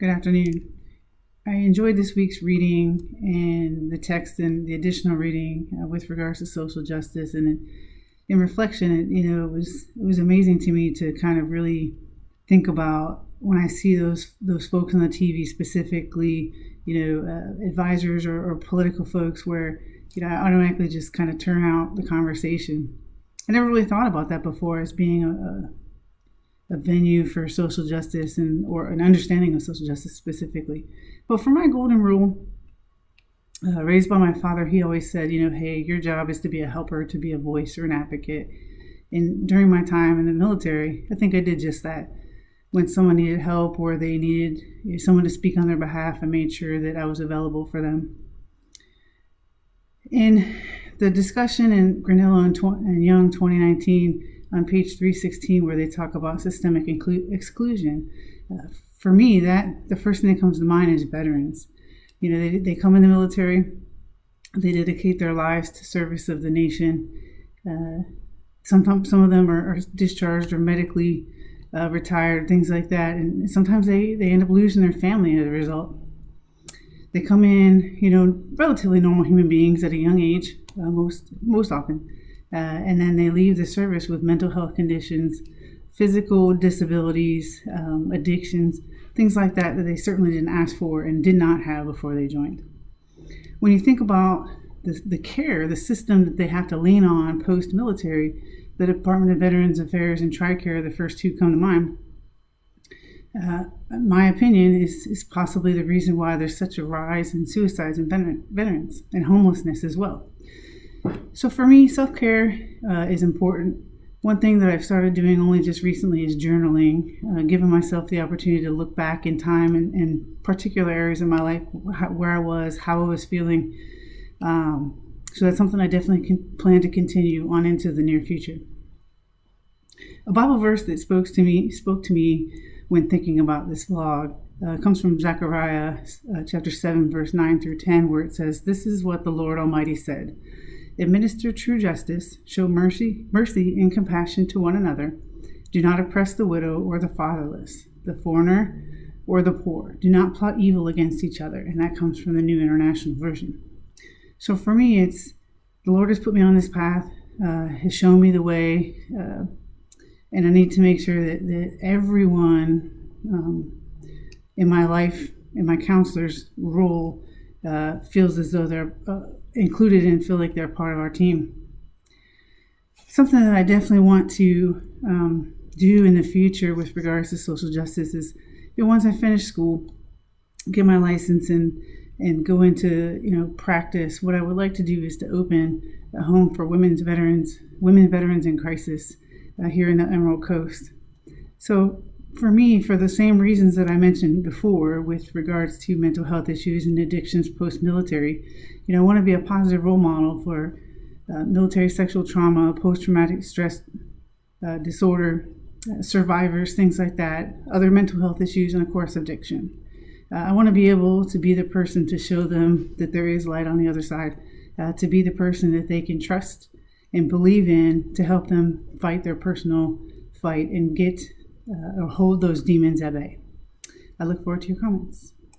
Good afternoon. I enjoyed this week's reading and the text and the additional reading with regards to social justice. And in reflection, it was amazing to me to kind of really think about when I see those folks on the TV, specifically, advisors or political folks, where I automatically just kind of turn out the conversation. I never really thought about that before as being a venue for social justice or an understanding of social justice specifically. But for my golden rule, raised by my father, he always said, hey, your job is to be a helper, to be a voice or an advocate. And during my time in the military, I think I did just that. When someone needed help or they needed someone to speak on their behalf, I made sure that I was available for them. In the discussion in Granillo and Young 2019, on page 316, where they talk about systemic exclusion, for me, the first thing that comes to mind is veterans. They come in the military, they dedicate their lives to service of the nation. Sometimes some of them are discharged or medically retired, things like that, and sometimes they end up losing their family as a result. They come in, relatively normal human beings at a young age, most often. And then they leave the service with mental health conditions, physical disabilities, addictions, things like that they certainly didn't ask for and did not have before they joined. When you think about the care, the system that they have to lean on post-military, the Department of Veterans Affairs and TRICARE, the first two come to mind. My opinion is possibly the reason why there's such a rise in suicides in veterans and homelessness as well. So for me, self-care is important. One thing that I've started doing only just recently is journaling, giving myself the opportunity to look back in time and particular areas of my life, where I was, how I was feeling. So that's something I definitely plan to continue on into the near future. A Bible verse that spoke to me when thinking about this vlog comes from Zechariah chapter 7, verse 9 through 10, where it says, "This is what the Lord Almighty said. Administer true justice, show mercy and compassion to one another. Do not oppress the widow or the fatherless, the foreigner or the poor. Do not plot evil against each other." And that comes from the New International Version. So for me, it's the Lord has put me on this path, has shown me the way, and I need to make sure that everyone in my life, in my counselor's role, feels as though they're included and feel like they're part of our team. Something that I definitely want to do in the future with regards to social justice is, once I finish school, get my license and go into practice, what I would like to do is to open a home for women veterans in crisis here in the Emerald Coast. So for me, for the same reasons that I mentioned before with regards to mental health issues and addictions post-military, I want to be a positive role model for military sexual trauma, post-traumatic stress disorder, survivors, things like that, other mental health issues, and of course addiction. I want to be able to be the person to show them that there is light on the other side, to be the person that they can trust and believe in to help them fight their personal fight and get or hold those demons at bay. I look forward to your comments.